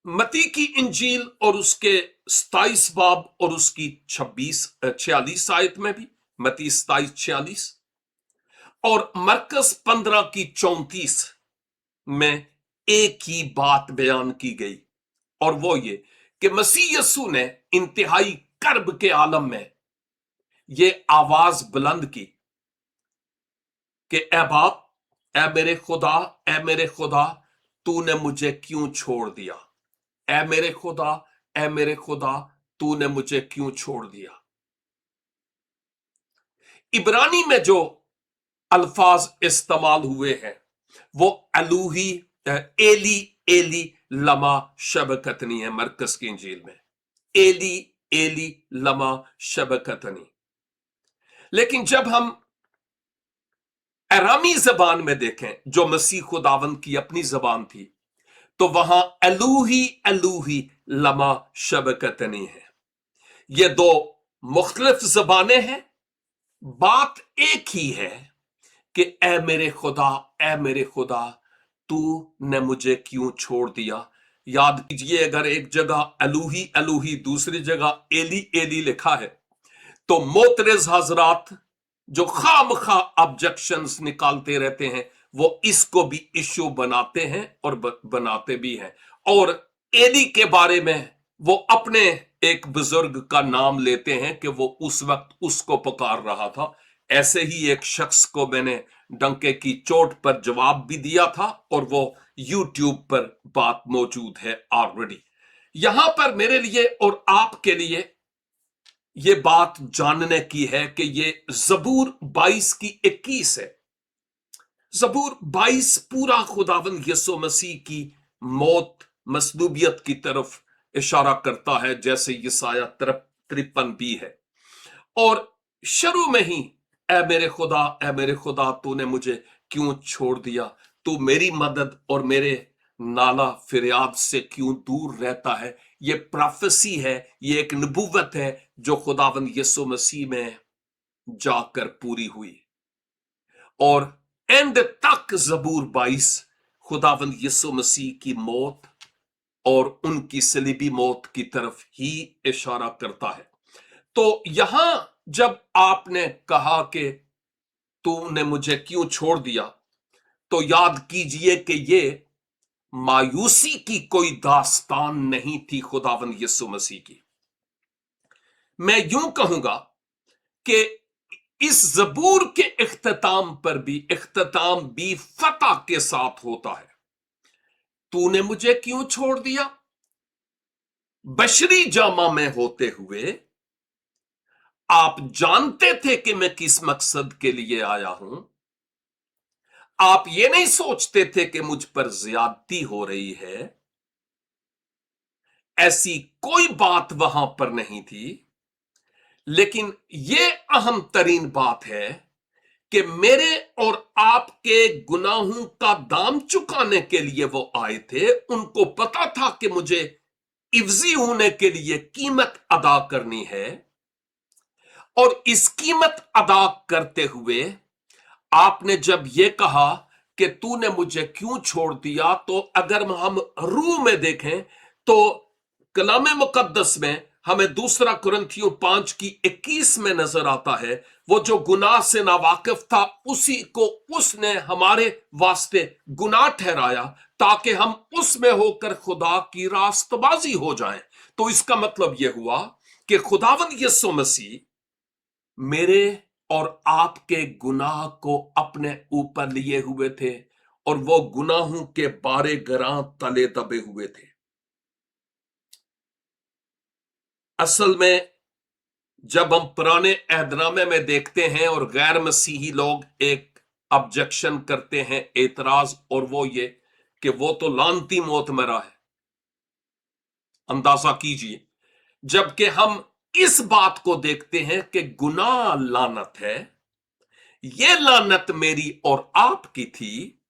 मती की इंजील और उसके 27 बाब और उसकी 46 आयत में भी, मती 27-46 और मरकस 15 की 34 में एक ही बात बयान की गई, और वो ये कि मसीह यसू ने इंतहाई कर्ब के आलम में ये आवाज बुलंद की कि ए बाप, ए मेरे खुदा, ए मेरे खुदा, तूने मुझे क्यों छोड़ दिया? ए मेरे खुदा, ए मेरे खुदा, तूने मुझे क्यों छोड़ दिया? इब्रानी में जो अल्फाज इस्तेमाल हुए हैं वो अलूही, एली एली लमा शबकतनी है। मरकस की इंजील में एली एली लमा शबकतनी। लेकिन जब हम अरामी जबान में देखें, जो मसीह खुदावंद की अपनी जबान थी, तो वहां अलूही अलूही लमा शबकतनी है। ये 2 मुख्तलिफ जबानें हैं, बात एक ही है कि ए मेरे खुदा, ए मेरे खुदा, तू ने मुझे क्यों छोड़ दिया। याद कीजिए, अगर एक जगह अलूही अलूही, दूसरी जगह एली एली लिखा है, तो मोतरज हजरात जो खामखा ऑब्जेक्शंस निकालते रहते हैं, वो इसको भी इश्यू बनाते हैं और बनाते भी हैं। और एली के बारे में वो अपने एक बुजुर्ग का नाम लेते हैं कि वो उस वक्त उसको पुकार रहा था। ऐसे ही एक शख्स को मैंने डंके की चोट पर जवाब भी दिया था और वो यूट्यूब पर बात मौजूद है ऑलरेडी। यहां पर मेरे लिए और आपके लिए ये बात जानने की है कि ये जबूर 22 की 21 है। जबूर 22 पूरा खुदावंद यीशु मसीह की मौत, मसलूबियत की तरफ इशारा करता है, जैसे यसाया 53 भी है। और शुरू में ही ए मेरे खुदा, ए मेरे खुदा, तूने मुझे क्यों छोड़ दिया? तू मेरी मदद और मेरे नाला फरियाद से क्यों दूर रहता है? ये प्रोफेसी है, ये एक नबूवत है जो खुदावंद यीशु मसीह में जाकर पूरी हुई। और एंड तक जबूर 22 खुदावंद यीशु मसीह की मौत और उनकी सलीबी मौत की तरफ ही इशारा करता है। तो यहां जब आपने कहा कि तूने मुझे क्यों छोड़ दिया, तो याद कीजिए कि ये मायूसी की कोई दास्तान नहीं थी खुदावंद यीशु मसीह की। मैं यूं कहूंगा कि इस जबूर के इख्तिताम पर भी इख्तिताम भी फतह के साथ होता है। तूने मुझे क्यों छोड़ दिया? बशरी जामा में होते हुए आप जानते थे कि मैं किस मकसद के लिए आया हूं। आप ये नहीं सोचते थे कि मुझ पर ज्यादती हो रही है। ऐसी कोई बात वहां पर नहीं थी। लेकिन यह अहम तरीन बात है कि मेरे और आपके गुनाहों का दाम चुकाने के लिए वो आए थे। उनको पता था कि मुझे इफ्जी होने के लिए कीमत अदा करनी है, और इस कीमत अदा करते हुए आपने जब यह कहा कि तूने मुझे क्यों छोड़ दिया, तो अगर हम रूह में देखें तो कलाम मुकद्दस में हमें दूसरा कुरिन्थियों 5:21 में नजर आता है, वो जो गुनाह से नावाकिफ था उसी को उसने हमारे वास्ते गुनाह ठहराया ताकि हम उसमें होकर खुदा की रास्तबाजी हो जाएं। तो इसका मतलब यह हुआ कि खुदावंद यीशु मसीह मेरे और आपके गुनाह को अपने ऊपर लिए हुए थे, और वो गुनाहों के बारे गरां तले दबे हुए थे। असल में जब हम पुराने अहदनामे में देखते हैं और गैर मसीही लोग एक ऑब्जेक्शन करते हैं, एतराज, और वो ये कि वो तो लानती मौत मरा है, अंदाजा कीजिए। जबकि हम इस बात को देखते हैं कि गुनाह लानत है, ये लानत मेरी और आपकी थी,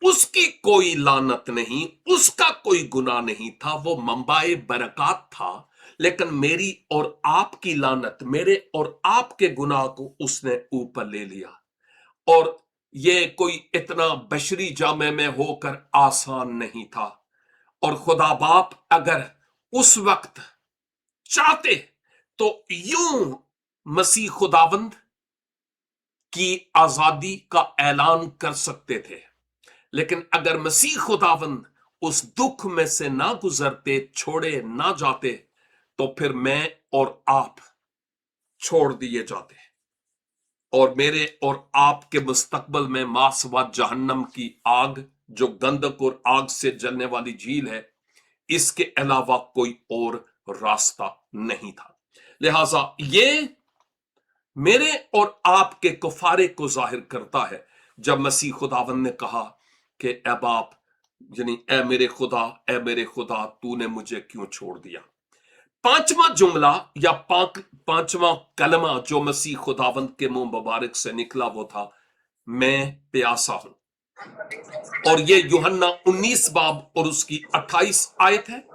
उसकी कोई लानत नहीं, उसका कोई गुनाह नहीं था, वो मंबाए बरकत था। लेकिन मेरी और आपकी लानत, मेरे और आपके गुनाह को उसने ऊपर ले लिया। और ये कोई इतना बशरी जामे में होकर आसान नहीं था। और खुदा बाप अगर उस वक्त चाहते तो यूं मसीह खुदावंद की आजादी का ऐलान कर सकते थे। लेकिन अगर मसीह खुदावंद उस दुख में से ना गुजरते, छोड़े ना जाते, तो फिर मैं और आप छोड़ दिए जाते, और मेरे और आपके मुस्तकबल में मासवा जहन्नम की आग, जो गंधक और आग से जलने वाली झील है, इसके अलावा कोई और रास्ता नहीं था। लिहाजा ये मेरे और आपके कुफारे को जाहिर करता है जब मसीह खुदावंद ने कहा कि ए बाप, यानी ए मेरे खुदा तूने मुझे क्यों छोड़ दिया। पांचवा जुमला या पांचवा कलमा जो मसीह खुदावंद के मुंह मुबारक से निकला वो था, मैं प्यासा हूं। और ये यूहन्ना 19 बाब और उसकी 28 आयत है।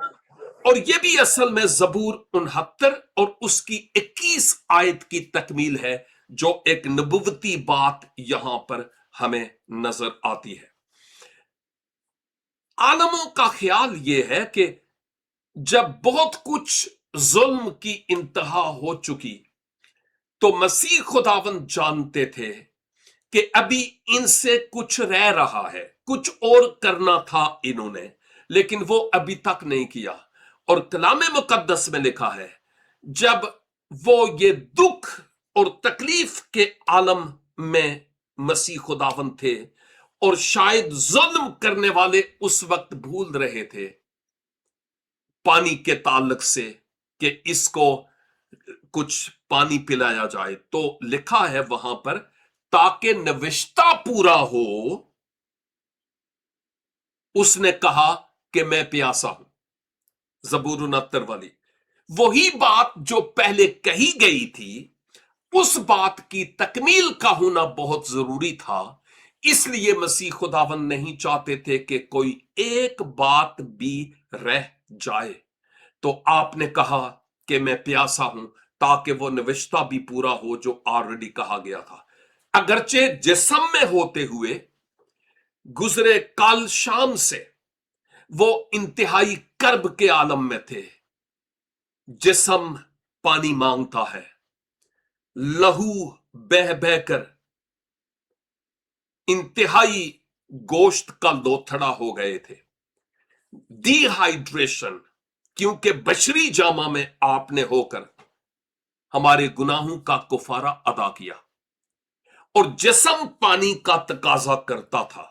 और यह भी असल में ज़बूर 69 और उसकी 21 आयत की तकमील है, जो एक नबुवती बात यहां पर हमें नजर आती है। आलमों का ख्याल यह है कि जब बहुत कुछ जुल्म की इंतहा हो चुकी, तो मसीह खुदावंद जानते थे कि अभी इनसे कुछ रह रहा है, कुछ और करना था इन्होंने, लेकिन वो अभी तक नहीं किया। और कलामे मुकद्दस में लिखा है, जब वो ये दुख और तकलीफ के आलम में मसीह खुदावंद थे, और शायद जुल्म करने वाले उस वक्त भूल रहे थे पानी के ताल्लुक से कि इसको कुछ पानी पिलाया जाए, तो लिखा है वहां पर, ताकि नविश्ता पूरा हो, उसने कहा कि मैं प्यासा हूं। ज़बूर 69 वाली वही बात जो पहले कही गई थी, उस बात की तकमील का होना बहुत जरूरी था। इसलिए मसीह खुदावंद नहीं चाहते थे कि कोई एक बात भी रह जाए। तो आपने कहा कि मैं प्यासा हूं, ताकि वो नविश्ता भी पूरा हो जो ऑलरेडी कहा गया था। अगरचे जिस्म में होते हुए गुजरे कल शाम से वो इंतहाई कर्ब के आलम में थे। जिस्म पानी मांगता है, लहू बह बहकर इंतहाई गोश्त का लोथड़ा हो गए थे। डिहाइड्रेशन, क्योंकि बशरी जामा में आपने होकर हमारे गुनाहों का कुफारा अदा किया, और जिस्म पानी का तकाजा करता था,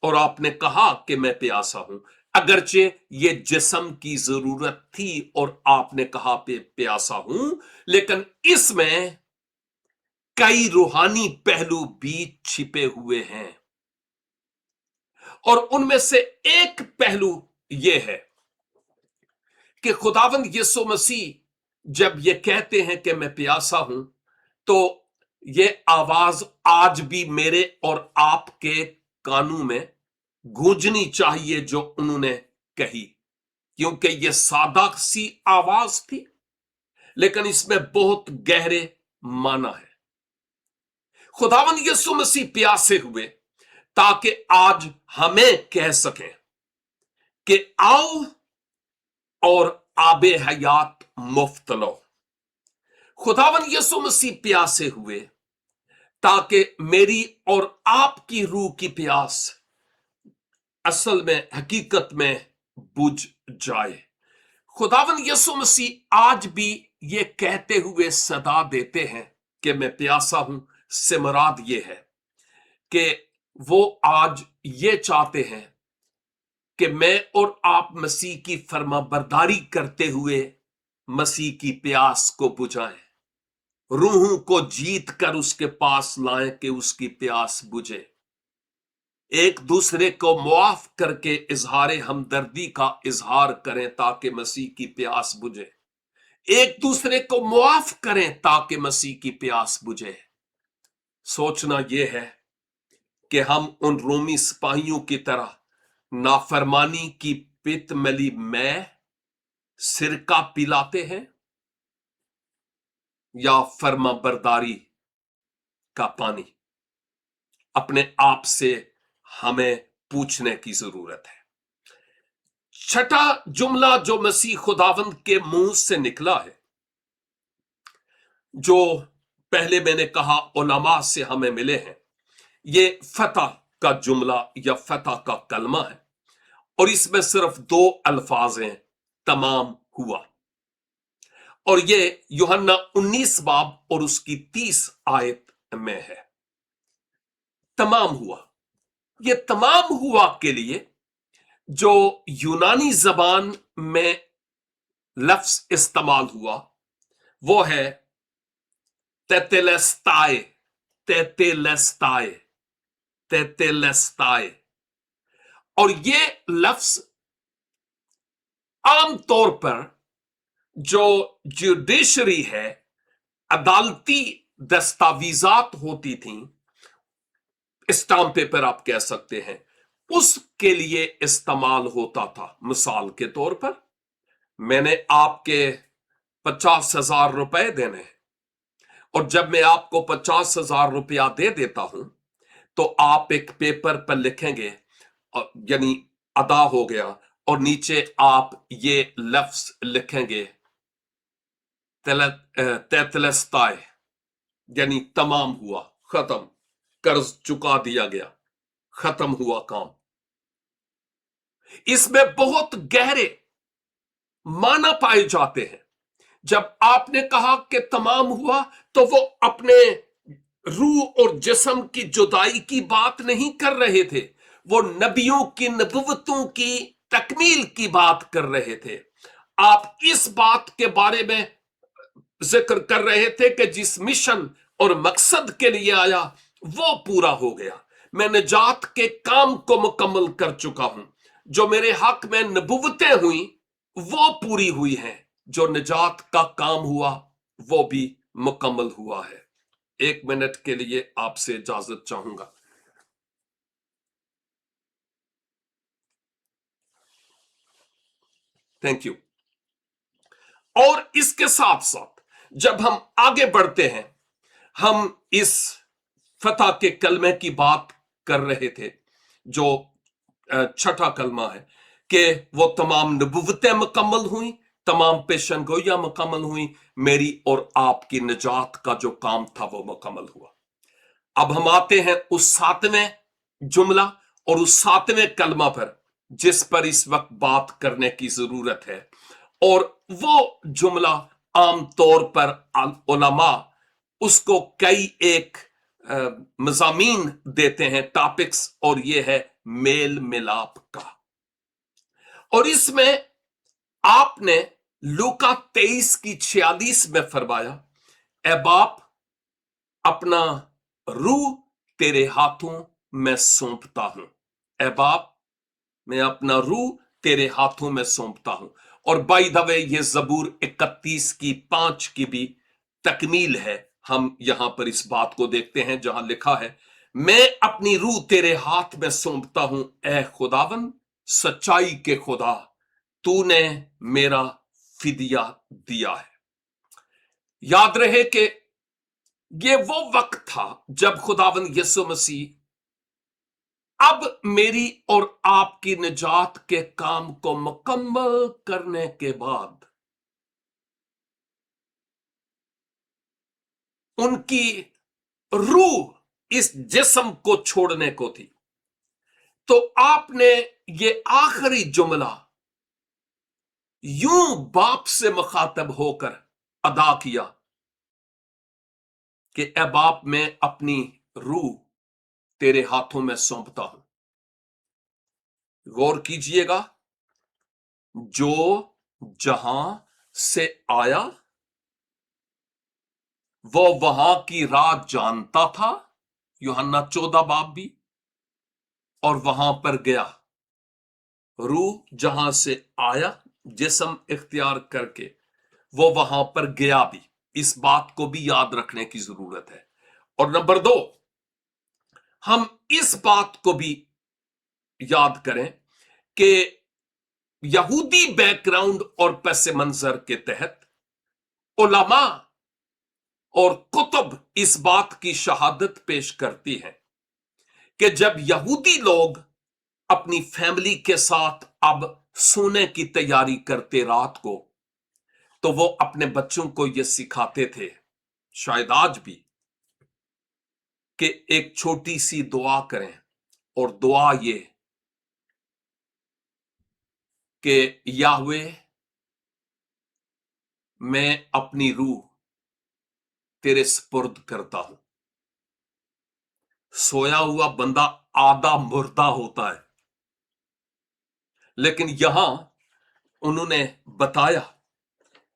और आपने कहा कि मैं प्यासा हूं। अगरचे ये जिस्म की जरूरत थी और आपने कहा प्यासा हूं, लेकिन इसमें कई रूहानी पहलू भी छिपे हुए हैं। और उनमें से एक पहलू यह है कि खुदावंद यीशु मसीह जब ये कहते हैं कि मैं प्यासा हूं, तो ये आवाज आज भी मेरे और आपके कानों में गूंजनी चाहिए जो उन्होंने कही, क्योंकि ये सादा सी आवाज थी, लेकिन इसमें बहुत गहरे माना है। खुदावंद यीशु मसीह प्यासे हुए ताकि आज हमें कह सकें कि आओ और आबे हयात मुफ्त लो। खुदावंद यीशु मसीह प्यासे हुए ताकि मेरी और आपकी रूह की प्यास असल में हकीकत में बुझ जाए। खुदावंद यीशु मसीह आज भी ये कहते हुए सदा देते हैं कि मैं प्यासा हूं, से मुराद ये है कि वो आज ये चाहते हैं कि मैं और आप मसीह की फरमाबरदारी करते हुए मसीह की प्यास को बुझाएं, रूहों को जीत कर उसके पास लाएं कि उसकी प्यास बुझे, एक दूसरे को मुआफ करके इजहार हमदर्दी का इजहार करें ताकि मसीह की प्यास बुझे, एक दूसरे को मुआफ करें ताकि मसीह की प्यास बुझे। सोचना यह है कि हम उन रोमी सिपाहियों की तरह नाफरमानी की पित मली में सिरका पिलाते हैं या फर्मा बरदारी का पानी। अपने आप से हमें पूछने की जरूरत है। छठा जुमला जो मसीह खुदावंद के मुंह से निकला है, जो पहले मैंने कहा उलमा से हमें मिले हैं, ये फतह का जुमला या फतह का कलमा है, और इसमें सिर्फ 2 अल्फाज हैं, तमाम हुआ। और ये यूहन्ना 19 बाब और उसकी 30 आयत में है। तमाम हुआ, ये तमाम हुआ के लिए जो यूनानी जबान में लफ्ज इस्तेमाल हुआ वो है तेतेलेस्ताए, तेतेलेस्ताए, तेतेलेस्ताए। और ये लफ्ज आमतौर पर जो जुडिशरी है, अदालती दस्तावेजात होती थी, स्टाम्प पेपर आप कह सकते हैं, उसके लिए इस्तेमाल होता था। मिसाल के तौर पर मैंने आपके 50,000 रुपए देने हैं, और जब मैं आपको 50,000 रुपया दे देता हूं तो आप एक पेपर पर लिखेंगे, यानी अदा हो गया, और नीचे आप ये लफ्ज लिखेंगे तेतलस्ताए, यानी तमाम हुआ, खत्म, कर्ज चुका दिया गया, खत्म हुआ काम। इसमें बहुत गहरे माना पाए जाते हैं। जब आपने कहा कि तमाम हुआ, तो वो अपने रूह और जिस्म की जुदाई की बात नहीं कर रहे थे, वो नबियों की नबुवतों की तकमील की बात कर रहे थे। आप इस बात के बारे में जिक्र कर रहे थे कि जिस मिशन और मकसद के लिए आया वो पूरा हो गया। मैं निजात के काम को मुकम्मल कर चुका हूं। जो मेरे हक में नबुवतें हुई वो पूरी हुई हैं, जो निजात का काम हुआ वो भी मुकम्मल हुआ है। 1 मिनट के लिए आपसे इजाजत चाहूंगा। Thank you. और इसके साथ साथ जब हम आगे बढ़ते हैं, हम इस फतह के कलमे की बात कर रहे थे, जो छठा कलमा है कि वो तमाम नबुवतें मुकम्मल हुई, तमाम पेशन गोइयां मुकम्मल हुई, मेरी और आपकी निजात का जो काम था वो मुकम्मल हुआ। अब हम आते हैं उस 7वें जुमला और उस 7वें कलमा पर, जिस पर इस वक्त बात करने की जरूरत है। और वो जुमला आमतौर पर उलमा उसको कई एक मज़ामीन देते हैं, टॉपिक्स, और ये है मेल मिलाप का। और इसमें आपने लूका 23:46 में फरमाया, ए बाप, अपना रूह तेरे हाथों में सौंपता हूं। ए बाप, मैं अपना रूह तेरे हाथों में सौंपता हूं। और बाय द वे ये जबूर 31:5 की भी तकमील है। हम यहां पर इस बात को देखते हैं जहां लिखा है, मैं अपनी रूह तेरे हाथ में सौंपता हूं, ए खुदावन, सच्चाई के खुदा, तूने मेरा फिदिया दिया है। याद रहे कि ये वो वक्त था जब खुदावन यीशु मसीह अब मेरी और आपकी निजात के काम को मुकम्मल करने के बाद उनकी रूह इस जिस्म को छोड़ने को थी। तो आपने ये आखिरी जुमला यूं बाप से मुखातब होकर अदा किया कि ए बाप, मैं अपनी रूह तेरे हाथों में सौंपता हूं। गौर कीजिएगा, जो जहां से आया वो वहां की राह जानता था, यूहन्ना 14 बाब भी, और वहां पर गया। रूह जहां से आया जिस्म इख्तियार करके, वो वहां पर गया भी। इस बात को भी याद रखने की जरूरत है। और नंबर 2, हम इस बात को भी याद करें कि यहूदी बैकग्राउंड और पस मंजर के तहत उलमा और कुतुब इस बात की शहादत पेश करती हैं कि जब यहूदी लोग अपनी फैमिली के साथ अब सोने की तैयारी करते रात को, तो वो अपने बच्चों को यह सिखाते थे, शायद आज भी, कि एक छोटी सी दुआ करें। और दुआ ये कि याहवे, मैं अपनी रूह तेरे स्पुर्द करता हूं। सोया हुआ बंदा आधा मुर्दा होता है, लेकिन यहां उन्होंने बताया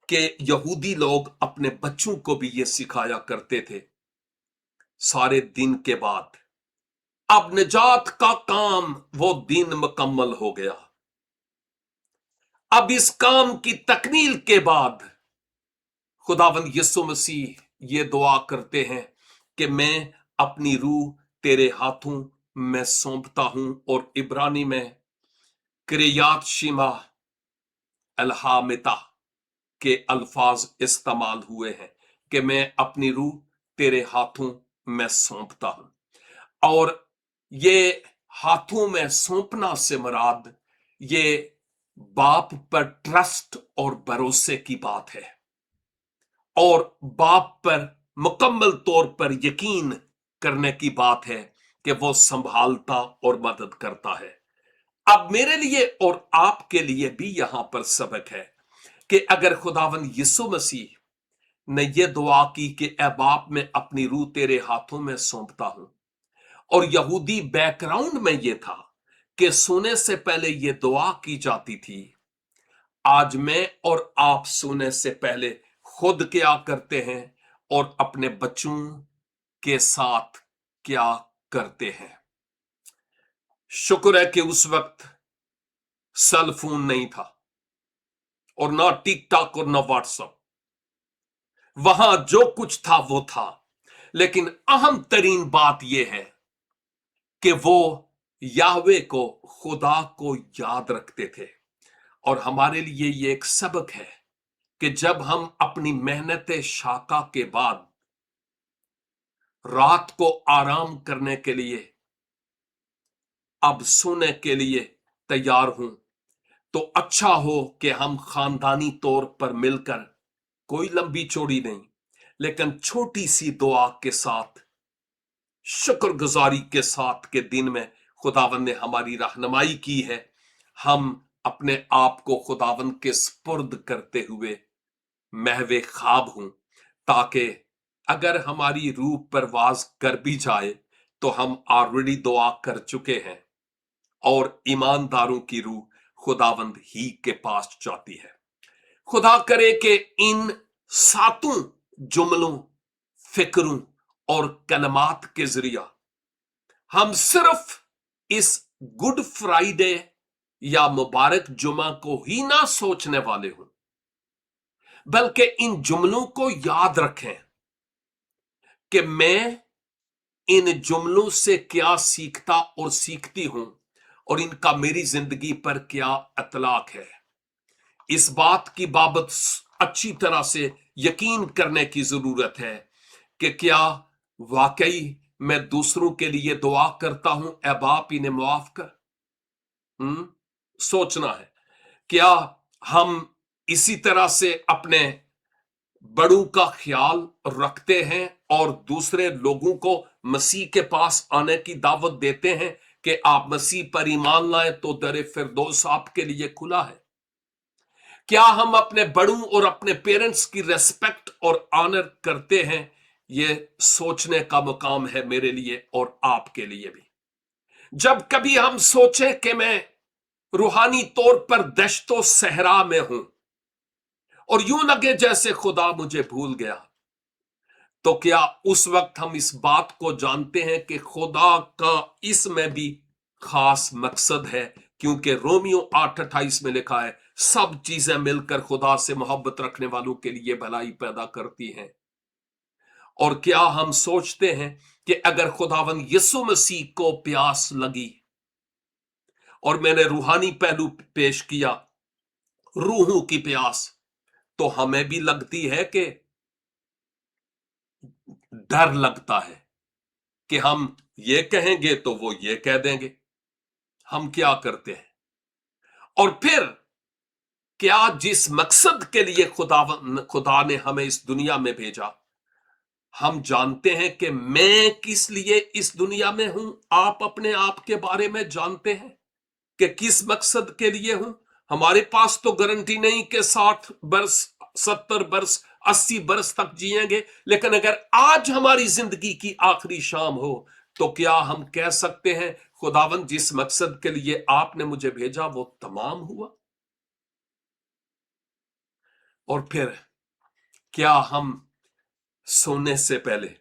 कि यहूदी लोग अपने बच्चों को भी यह सिखाया करते थे सारे दिन के बाद, अब निजात का काम वो दिन मुकम्मल हो गया। अब इस काम की तकमील के बाद खुदावंद यीशु मसीह ये दुआ करते हैं कि मैं अपनी रूह तेरे हाथों में सौंपता हूं। और इब्रानी में क्रियात शिमा अलहामिता के अल्फाज इस्तेमाल हुए हैं कि मैं अपनी रूह तेरे हाथों में सौंपता हूं। और ये हाथों में सौंपना से मुराद ये बाप पर ट्रस्ट और भरोसे की बात है, और बाप पर मुकम्मल तौर पर यकीन करने की बात है कि वो संभालता और मदद करता है। अब मेरे लिए और आपके लिए भी यहां पर सबक है कि अगर खुदावंद यीशु मसीह ने यह दुआ की कि ए बाप, मैं अपनी रूह तेरे हाथों में सौंपता हूं, और यहूदी बैकग्राउंड में यह था कि सोने से पहले यह दुआ की जाती थी, आज मैं और आप सोने से पहले खुद क्या करते हैं और अपने बच्चों के साथ क्या करते हैं। शुक्र है कि उस वक्त सेल फोन नहीं था, और ना टिक टॉक और ना व्हाट्सएप। वहां जो कुछ था वो था, लेकिन अहम तरीन बात यह है कि वो याहवे को, खुदा को याद रखते थे। और हमारे लिए ये एक सबक है कि जब हम अपनी मेहनत शाका के बाद रात को आराम करने के लिए अब सोने के लिए तैयार हूं, तो अच्छा हो कि हम खानदानी तौर पर मिलकर, कोई लंबी चौड़ी नहीं, लेकिन छोटी सी दुआ के साथ, शुक्रगुजारी के साथ के दिन में खुदावन ने हमारी रहनुमाई की है, हम अपने आप को खुदावन के स्पुर्द करते हुए महवे ख्वाब हूं, ताकि अगर हमारी रूह परवाज कर भी जाए तो हम ऑलरेडी दुआ कर चुके हैं, और ईमानदारों की रूह खुदावंद ही के पास जाती है। खुदा करे कि इन 7 जुमलों, फिक्रों और कलमात के जरिया हम सिर्फ इस गुड फ्राइडे या मुबारक जुमा को ही ना सोचने वाले हों, बल्कि इन जुमलों को याद रखें कि मैं इन जुमलों से क्या सीखता और सीखती हूं और इनका मेरी जिंदगी पर क्या इतलाक है। इस बात की बाबत अच्छी तरह से यकीन करने की जरूरत है कि क्या वाकई मैं दूसरों के लिए दुआ करता हूं, ऐ बाप इन्हें माफ कर। सोचना है, क्या हम इसी तरह से अपने बड़ों का ख्याल रखते हैं और दूसरे लोगों को मसीह के पास आने की दावत देते हैं कि आप मसीह पर ईमान लाएं तो दर फिरदौस आपके लिए खुला है। क्या हम अपने बड़ों और अपने पेरेंट्स की रेस्पेक्ट और ऑनर करते हैं? यह सोचने का मुकाम है मेरे लिए और आपके लिए भी। जब कभी हम सोचें कि मैं रूहानी तौर पर दश्तो सहरा में हूं और यूं लगे जैसे खुदा मुझे भूल गया, तो क्या उस वक्त हम इस बात को जानते हैं कि खुदा का इसमें भी खास मकसद है? क्योंकि रोमियो 8:28 में लिखा है, सब चीजें मिलकर खुदा से मोहब्बत रखने वालों के लिए भलाई पैदा करती हैं। और क्या हम सोचते हैं कि अगर खुदावंद यीशु मसीह को प्यास लगी, और मैंने रूहानी पहलू पेश किया, रूहों की प्यास, तो हमें भी लगती है कि डर लगता है कि हम ये कहेंगे तो वो ये कह देंगे। हम क्या करते हैं? और फिर क्या जिस मकसद के लिए खुदा ने हमें इस दुनिया में भेजा, हम जानते हैं कि मैं किस लिए इस दुनिया में हूं? आप अपने आप के बारे में जानते हैं कि किस मकसद के लिए हूं? हमारे पास तो गारंटी नहीं कि 60 बरस, 70 बरस, 80 बरस तक जिएंगे, लेकिन अगर आज हमारी जिंदगी की आखिरी शाम हो, तो क्या हम कह सकते हैं खुदावंद जिस मकसद के लिए आपने मुझे भेजा वो तमाम हुआ? और फिर क्या हम सोने से पहले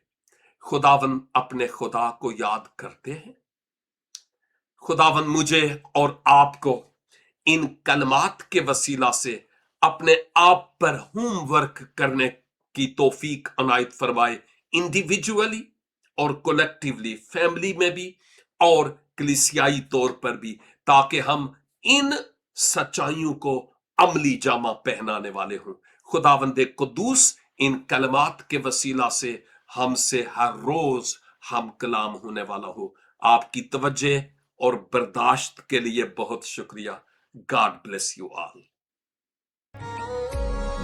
खुदावंद अपने खुदा को याद करते हैं? खुदावंद मुझे और आपको इन कलमात के वसीला से अपने आप पर होमवर्क करने की तौफीक अनायत फरमाए, इंडिविजुअली और कलेक्टिवली, फैमिली में भी और कलीसियाई तौर पर भी, ताकि हम इन सच्चाइयों को अमली जामा पहनाने वाले हों। खुदावंद कुद्दूस इन कलमात के वसीला से हमसे हर रोज हम कलाम होने वाला हो। आपकी तवज्जो और बर्दाश्त के लिए बहुत शुक्रिया। God bless you all.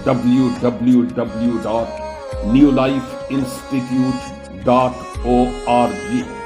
www.newlifeinstitute.org